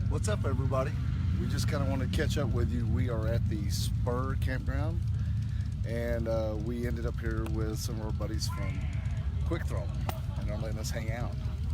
What's up, everybody? We just kind of want to catch up with you. We are at the Spur Campground, and we ended up here with some of our buddies from Quick Throw, and they're letting us hang out.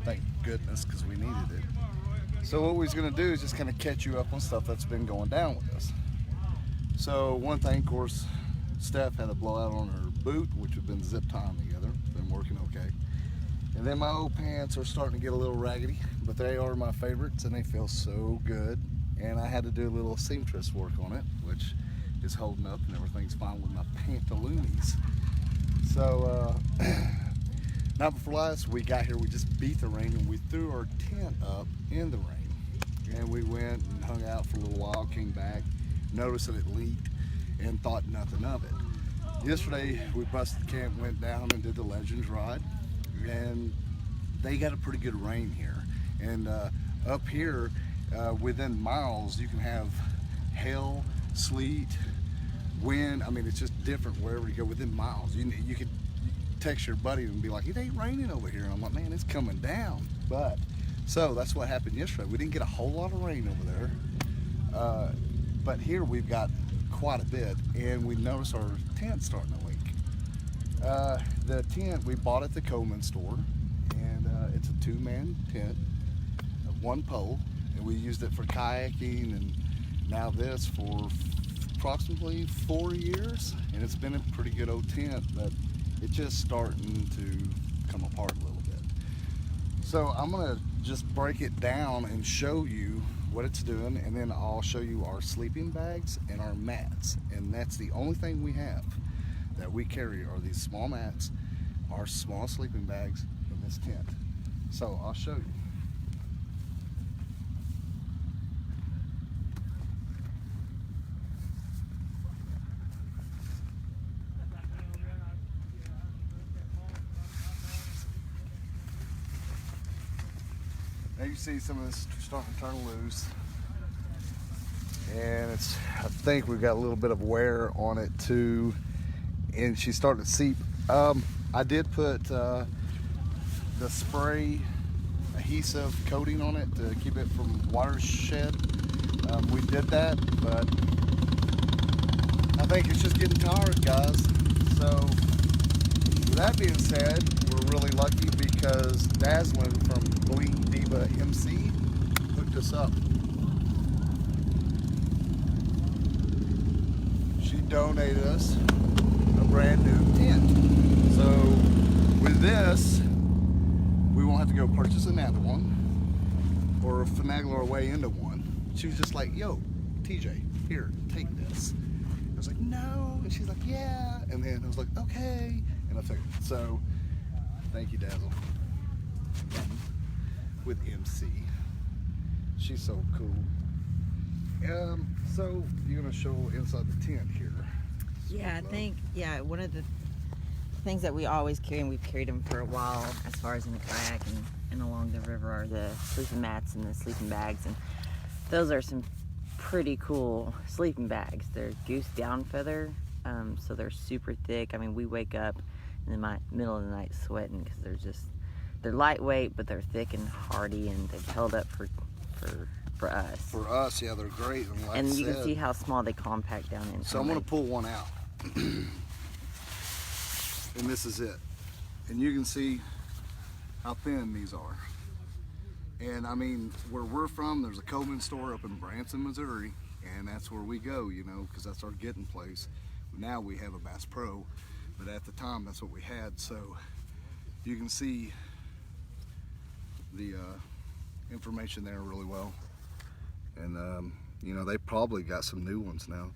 Thank goodness, because we needed it. So what we was going to do is just kind of catch you up on stuff that's been going down with us. So one thing, of course, Steph had a blowout on her boot, which we've been zip tying together. Been working okay. And then my old pants are starting to get a little raggedy, but they are my favorites and they feel so good. And I had to do a little seamstress work on it, which is holding up and everything's fine with my pantaloonies. So, not before last, we got here, we just beat the rain and we threw our tent up in the rain. And we went and hung out for a little while, came back, noticed that it leaked and thought nothing of it. Yesterday, we busted the camp, went down and did the Legends ride. And they got a pretty good rain here, and up here within miles you can have hail, sleet, wind. I mean, it's just different wherever you go within miles. You could text your buddy and be like, it ain't raining over here, and I'm like, man, it's coming down. But so that's what happened yesterday. We didn't get a whole lot of rain over there, but here we've got quite a bit, and we noticed our tent's starting to leak. The tent we bought at the Coleman store, and it's a two-man tent, one pole, and we used it for kayaking and now this for approximately 4 years, and it's been a pretty good old tent, but it's just starting to come apart a little bit. So I'm gonna just break it down and show you what it's doing, and then I'll show you our sleeping bags and our mats, and that's the only thing we have that we carry are these small mats, our small sleeping bags, in this tent. So I'll show you. Now you see some of this starting to turn loose, and I think we've got a little bit of wear on it too, and she's starting to seep. I did put the spray adhesive coating on it to keep it from watershed. We did that, but I think it's just getting tired, guys. So with that being said, we're really lucky because Dazzlin from Bling Diva MC hooked us up. She donated us a brand new tent. So with this, we won't have to go purchase another one or finagle our way into one. She was just like, yo, TJ, here, take this. I was like, no. And she's like, yeah. And then I was like, okay. And I took it. So thank you, Dazzle. With MC. She's so cool. So you're gonna show inside the tent here. Yeah, I think, one of the things that we always carry, and we've carried them for a while as far as in the kayak and along the river, are the sleeping mats and the sleeping bags, and those are some pretty cool sleeping bags. They're goose down feather, so they're super thick. I mean, we wake up in the middle of the night sweating because they're lightweight, but they're thick and hardy, and they've held up for us. For us, yeah, they're great. And, like you can see how small they compact down in. So I'm gonna pull one out. And this is it. And you can see how thin these are. And I mean, where we're from, there's a Coleman store up in Branson, Missouri, and that's where we go, you know, because that's our getting place. Now we have a Bass Pro, but at the time, that's what we had. So you can see the information there really well. And you know, they probably got some new ones now.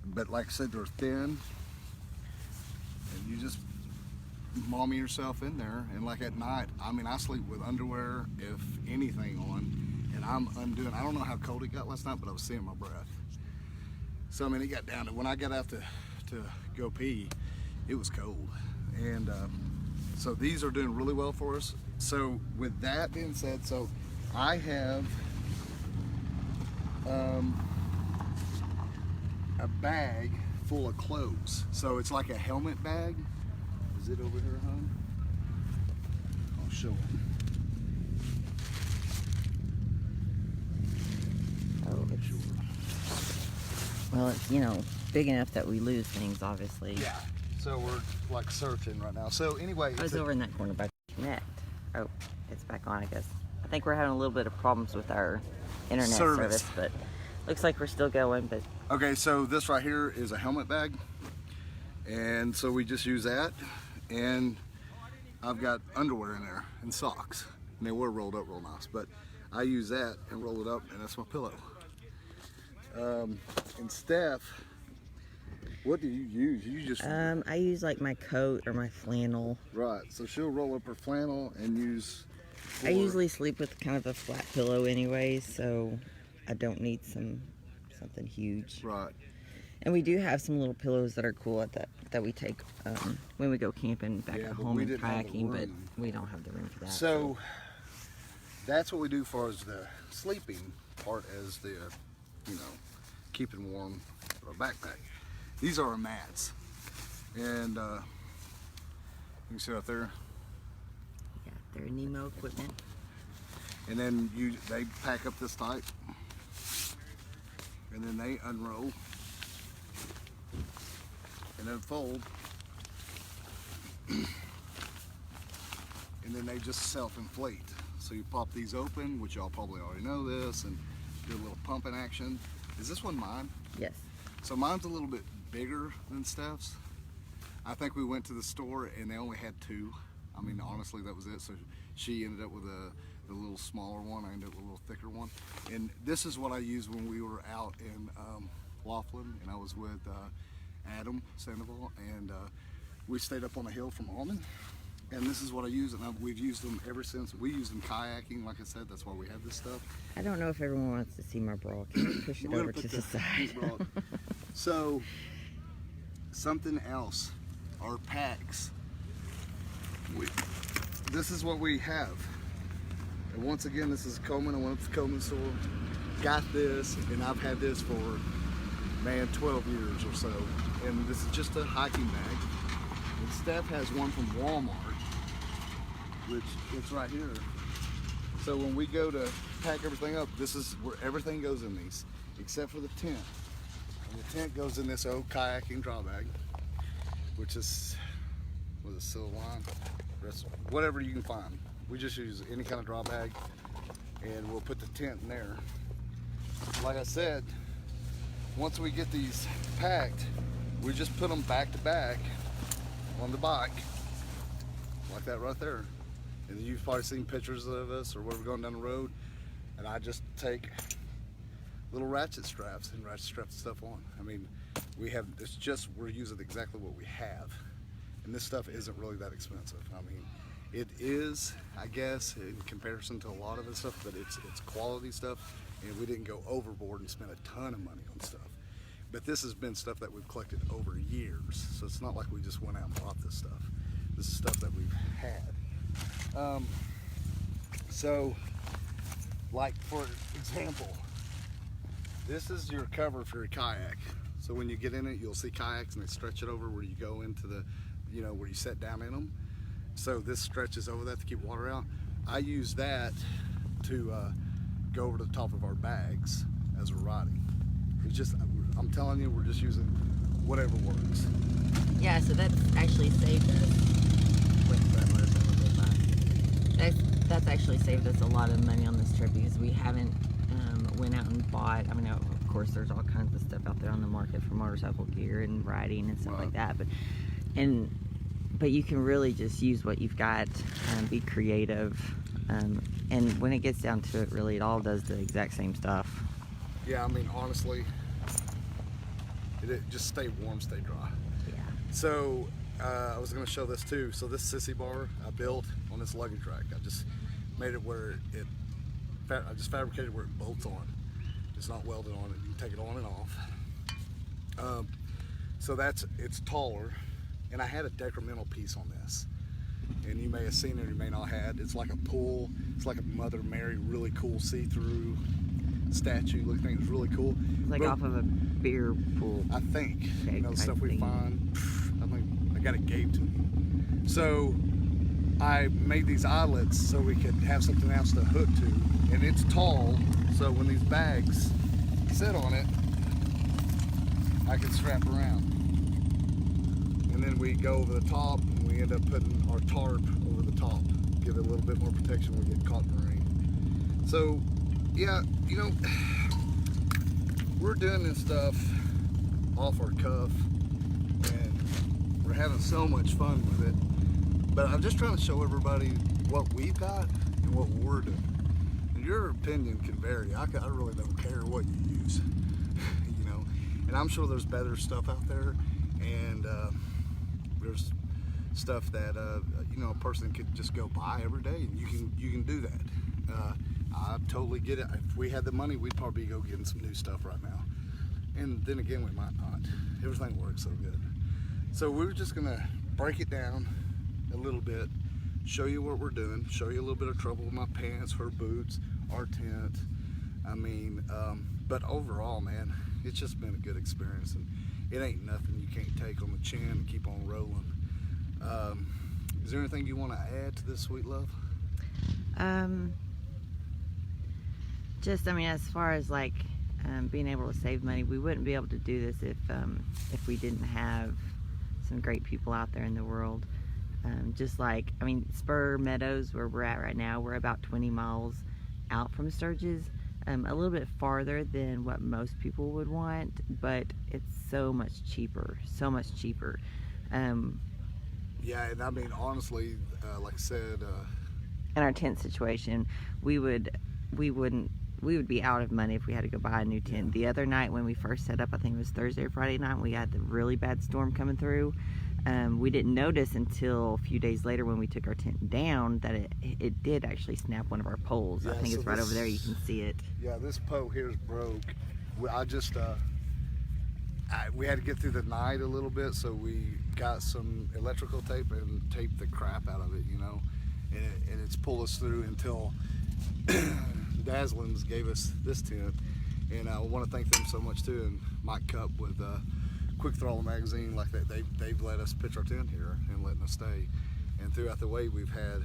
But like I said, they're thin, and you just mommy yourself in there. And like at night, I mean, I sleep with underwear, if anything, on, and I'm undoing. I don't know how cold it got last night, but I was seeing my breath. So I mean, it got down to, when I got out to go pee, it was cold. And so these are doing really well for us. So with that being said, so I have a bag full of clothes. So it's like a helmet bag. Is it over here, hon? I'll show it. Well, it's, you know, big enough that we lose things, obviously. Yeah. So we're like searching right now. So anyway, I was over in that corner by net. Oh, it's back on, I guess. I think we're having a little bit of problems with our internet service, but looks like we're still going. But okay, so this right here is a helmet bag, and so we just use that, and I've got underwear in there and socks, and they were rolled up real nice, but I use that and roll it up, and that's my pillow. And Steph, what do you use? You just I use like my coat or my flannel. Right, so she'll roll up her flannel and use. I usually sleep with kind of a flat pillow anyway, so I don't need something huge. Right. And we do have some little pillows that are cool that we take when we go camping back at home and kayaking, but we don't have the room for that. So that's what we do for as the sleeping part, as the, you know, keeping warm for a backpack. These are our mats, and you can see right there. Yeah, they're Nemo equipment. And then they pack up this tight, and then they unroll and then fold, and then they just self-inflate. So you pop these open, which y'all probably already know this, and do a little pumping action. Is this one mine? Yes. So mine's a little bit bigger than Steph's. I think we went to the store and they only had two. I mean, honestly, that was it. So she ended up with the little smaller one. I ended up with a little thicker one. And this is what I used when we were out in Laughlin, and I was with Adam Sandoval, and we stayed up on a hill from Almond. And this is what I use, and we've used them ever since. We use them kayaking, like I said. That's why we have this stuff. I don't know if everyone wants to see my bra. Can you push it over to the side? So, something else, our packs. This is what we have. And once again, this is Coleman. I went up to the Coleman store, got this, and I've had this for, man, 12 years or so. And this is just a hiking bag. And Steph has one from Walmart, which it's right here. So when we go to pack everything up, this is where everything goes in these, except for the tent. And the tent goes in this old kayaking draw bag, which is with a silver line, whatever you can find. We just use any kind of draw bag, and we'll put the tent in there. Like I said, once we get these packed, we just put them back to back on the bike, like that right there. And you've probably seen pictures of us or where we're going down the road, and I just take little ratchet straps and ratchet strap stuff on. I mean, it's just, we're using exactly what we have. And this stuff isn't really that expensive. I mean, it is, I guess, in comparison to a lot of the stuff, but it's quality stuff, and we didn't go overboard and spend a ton of money on stuff. But this has been stuff that we've collected over years, so it's not like we just went out and bought this stuff. This is stuff that we've had. So, like for example, this is your cover for your kayak. So when you get in it, you'll see kayaks and they stretch it over where you go into the, you know, where you sit down in them. So this stretches over that to keep water out. I use that to go over to the top of our bags as we're riding. It's just, I'm telling you, we're just using whatever works. Yeah, so that's actually saved us. That's actually saved us a lot of money on this trip because we haven't went out and bought. I mean, of course, there's all kinds of stuff out there on the market for motorcycle gear and riding and stuff like that. But you can really just use what you've got and be creative. And when it gets down to it, really, it all does the exact same stuff. Yeah, I mean, honestly, it just stay warm, stay dry. Yeah. So I was going to show this too. So this sissy bar I built on this luggage rack. I just made it where I just fabricated where it bolts on. It's not welded on it. You can take it on and off. So it's taller, and I had a decremental piece on this. And you may have seen it or you may not have. It's like a pool. It's like a Mother Mary, really cool see-through statue looking thing. It's really cool. It's like off of a beer pool. I think. Okay, You know, the stuff we find. I got it gave to me. So I made these eyelets so we could have something else to hook to. And it's tall, so when these bags sit on it, I can strap around. And then we go over the top and we end up putting our tarp over the top. Give it a little bit more protection when we get caught in the rain. So, yeah, you know, we're doing this stuff off our cuff and we're having so much fun with it. But I'm just trying to show everybody what we've got and what we're doing. And your opinion can vary. I really don't care what you use, you know. And I'm sure there's better stuff out there, and there's stuff that you know, a person could just go buy every day, and you can do that. I totally get it. If we had the money, we'd probably go getting some new stuff right now. And then again, we might not. Everything works so good. So we were just gonna break it down a little bit, show you what we're doing, show you a little bit of trouble with my pants, her boots, our tent. I mean, but overall, man, it's just been a good experience, and it ain't nothing you can't take on the chin and keep on rolling. Is there anything you want to add to this, sweet love? Just, I mean, as far as like being able to save money, we wouldn't be able to do this if we didn't have some great people out there in the world. Just like, I mean, Spur Meadows, where we're at right now, we're about 20 miles out from Sturgis, a little bit farther than what most people would want, but it's so much cheaper, so much cheaper. Yeah, and I mean, honestly, like I said, in our tent situation, we would be out of money if we had to go buy a new tent. The other night when we first set up, I think it was Thursday or Friday night, we had the really bad storm coming through. We didn't notice until a few days later when we took our tent down that it did actually snap one of our poles. Yeah, I think so it's right over there, you can see it. Yeah, this pole here is broke. I just, we had to get through the night a little bit, so we got some electrical tape and taped the crap out of it, you know, and it's pulled us through until Dazzlins gave us this tent, and I want to thank them so much too, and Mike Cup with Quick Throttle Magazine, like that, they've let us pitch our tent here and letting us stay, and throughout the way we've had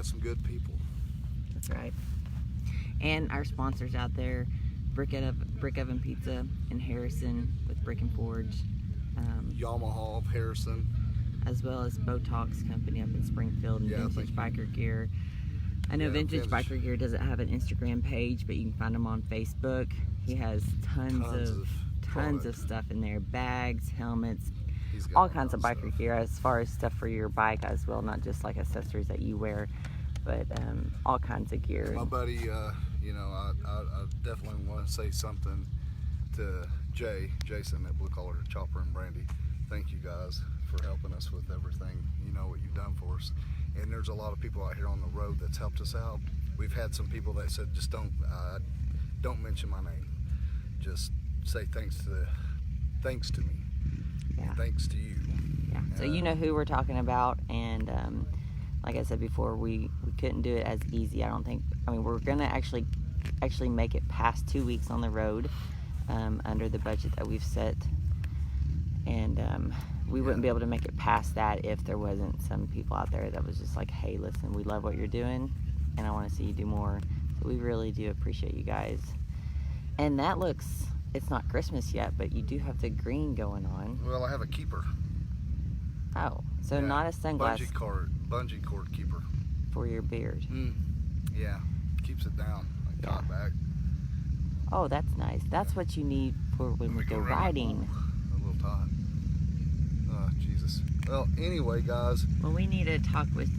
some good people. That's right. And our sponsors out there, Brick Oven Pizza in Harrison with Brick and Forge, Yamaha of Harrison, as well as Botox Company up in Springfield, and Vintage Biker Gear. I know Vintage Biker Gear doesn't have an Instagram page, but you can find him on Facebook. He has tons of stuff in there, bags, helmets, all kinds of biker gear, as far as stuff for your bike as well, not just like accessories that you wear, but all kinds of gear. My buddy, you know, I definitely want to say something to Jason at Blue Collar Chopper and Brandy. Thank you guys for helping us with everything. You know what you've done for us. And there's a lot of people out here on the road that's helped us out. We've had some people that said, just don't mention my name. Just say thanks to me. Yeah. And thanks to you. Yeah. So you know who we're talking about, and like I said before, we couldn't do it as easy. I don't think. I mean, we're gonna actually make it past 2 weeks on the road under the budget that we've set, and we wouldn't be able to make it past that if there wasn't some people out there that was just like, hey, listen, we love what you're doing, and I want to see you do more. So we really do appreciate you guys. And that looks, it's not Christmas yet, but you do have the green going on. Well, I have a keeper. Oh, so not a sunglass. Bungee cord keeper. For your beard. Yeah, keeps it down, like top back. Oh, that's nice. That's what you need for when we go riding. A little tight. Oh, Jesus. Well, anyway, guys. Well, we need to talk with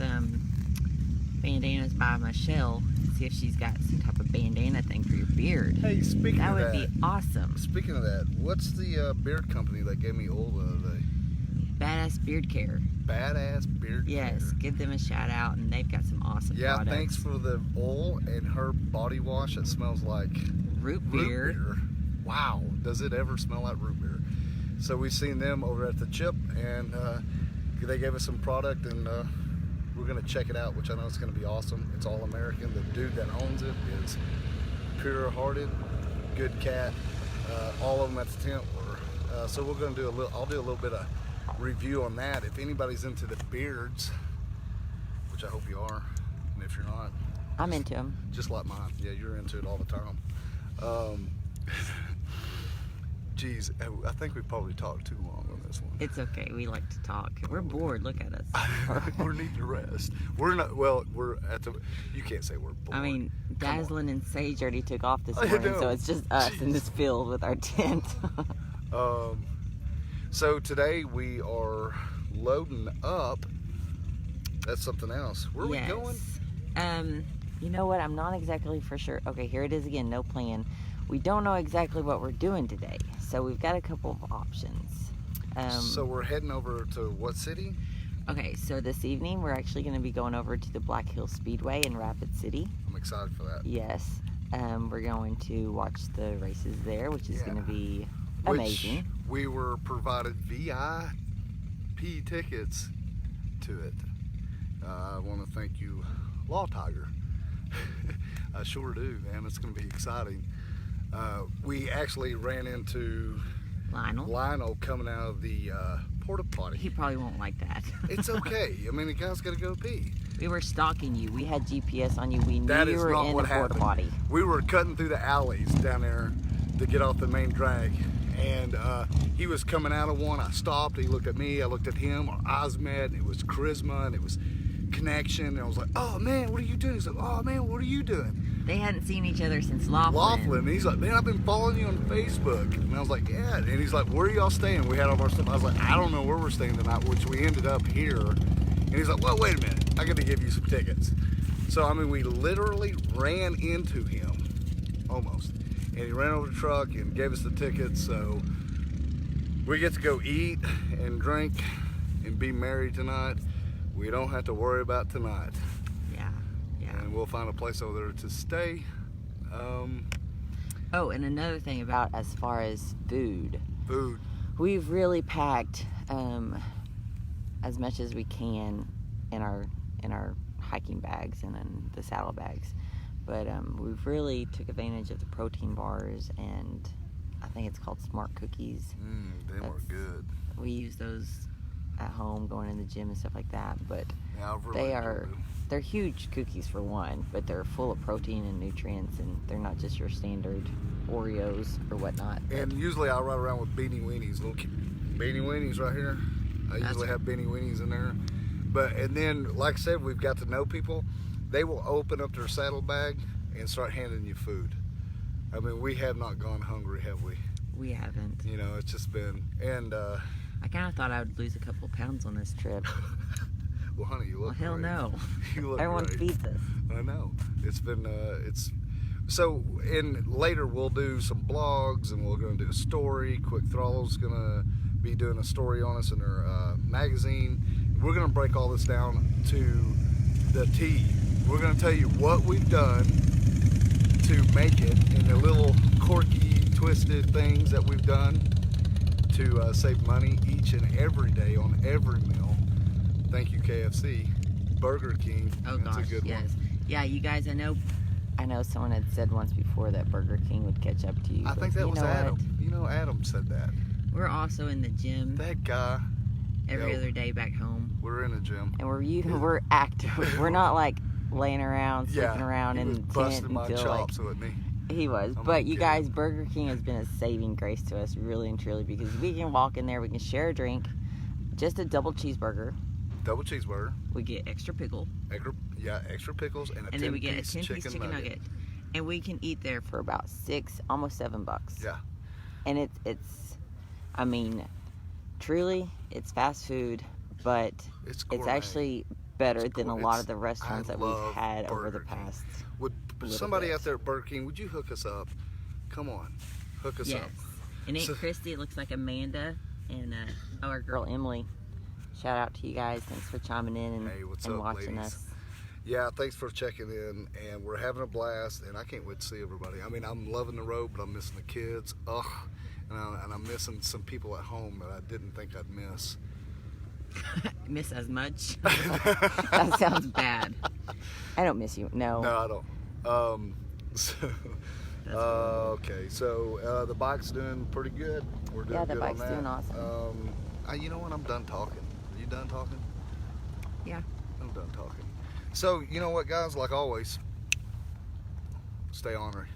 Bandanas by Michelle. See if she's got some type of bandana thing for your beard. Hey, speaking of that. That would be awesome. Speaking of that, what's the beard company that gave me oil the other day? Badass Beard Care. Badass Beard Care. Yes, give them a shout out, and they've got some awesome products. Thanks for the oil and her body wash that smells like root beer. Wow, does it ever smell like root beer? So we've seen them over at the Chip, and they gave us some product, and we're gonna check it out, which I know is gonna be awesome. It's all American. The dude that owns it is pure-hearted, good cat. All of them at the tent were. So we're gonna do I'll do a little bit of review on that. If anybody's into the beards, which I hope you are, and if you're not, I'm into them. just like mine. Yeah, you're into it all the time. Geez, I think we probably talked too long on this one. It's okay. We like to talk. We're bored. Look at us. We're needing to rest. We're not. Well, we're at the. You can't say we're bored. I mean, Come on. Dazzlin and Sage already took off this I morning, know. so it's just us in this field with our tent. So today we are loading up. That's something else. Where are we going? You know what? I'm not exactly for sure. Okay, here it is again. No plan. We don't know exactly what we're doing today, so we've got a couple of options. So we're heading over to what city? Okay, so this evening we're actually going to be going over to the Black Hills Speedway in Rapid City. I'm excited for that. Yes, we're going to watch the races there, which is going to be amazing. We were provided VIP tickets to it. I want to thank you, Law Tiger. I sure do, man. It's going to be exciting. We actually ran into Lionel coming out of the porta potty. He probably won't like that. It's okay. I mean, the guy's got to go pee. We were stalking you. We had GPS on you. We knew That you is were not in what the porta happened. potty. We were cutting through the alleys down there to get off the main drag, and he was coming out of one. I stopped. He looked at me. I looked at him. Our eyes met. And it was charisma, and it was connection. And I was like, "Oh man, what are you doing?" He's like, "Oh man, what are you doing?" They hadn't seen each other since Laughlin. And he's like, "Man, I've been following you on Facebook." And I was like, "Yeah." And he's like, "Where are y'all staying?" We had all of our stuff. I was like, "I don't know where we're staying tonight," which we ended up here. And he's like, "Well, wait a minute. I got to give you some tickets." So, I mean, we literally ran into him, almost. And he ran over the truck and gave us the tickets. So, we get to go eat and drink and be merry tonight. We don't have to worry about tonight. And we'll find a place over there to stay. Oh, and another thing about as far as food. We've really packed as much as we can in our hiking bags and in the saddle bags. But we've really took advantage of the protein bars, and I think it's called Smart Cookies. They were good. We use those at home going in the gym and stuff like that, but Yeah, really they're huge cookies for one, but they're full of protein and nutrients, and they're not just your standard Oreos or whatnot. And usually I ride around with beanie weenies, little beanie weenies right here. I usually have beanie weenies in there. And then, like I said, we've got to know people. They will open up their saddlebag and start handing you food. I mean, we have not gone hungry, have we? We haven't. You know, it's just been, and I kind of thought I would lose a couple pounds on this trip. well, honey, you look Well, hell great. no. You look Everyone great. feeds us. I know. It's been, so, and later we'll do some blogs, and we're going to do a story. Quick Throttle's going to be doing a story on us in their magazine. We're going to break all this down to the T. We're going to tell you what we've done to make it, and the little quirky, twisted things that we've done to save money each and every day on every meal. Thank you, KFC. Burger King. Oh That's gosh, a good yes. one. Yeah, you guys, I know someone had said once before that Burger King would catch up to you. I but think that you was know Adam. what? You know, Adam said that. We're also in the gym That guy. every other day back home, We're in a gym. and we're active. We're not like laying around, sleeping around he in was the tent busting my until chops with me. he was. I'm But not you kidding. guys, Burger King has been a saving grace to us, really and truly, because we can walk in there, we can share a drink, just a double cheeseburger. Double cheeseburger, We get extra pickle, extra pickles, and a and then we get a 10-piece 10-piece chicken nugget. And we can eat there for about $6, almost $7. Yeah. And it's I mean, truly, it's fast food, but It's it's gourmet. actually better than a lot of the I restaurants that we've love had over the Burger King. past. Would little somebody bit. out there at Burger King, would you hook us up? Come on, hook us Yes. up. And Aunt So- Christy, it looks like Amanda, and our girl Emily. Shout out to you guys. Thanks for chiming in and, Hey, what's and up, watching ladies? us. Yeah, thanks for checking in, and we're having a blast, and I can't wait to see everybody. I mean, I'm loving the road, but I'm missing the kids. Ugh, and I'm missing some people at home that I didn't think I'd miss. Miss as much? That sounds bad. I don't miss you. No. No, I don't. That's Okay, so the bike's doing pretty good. We're doing Yeah, the good bike's on that. doing awesome. You know what? I'm done talking. Are you done talking? Yeah. I'm done talking. So, you know what, guys? Like always, stay ornery.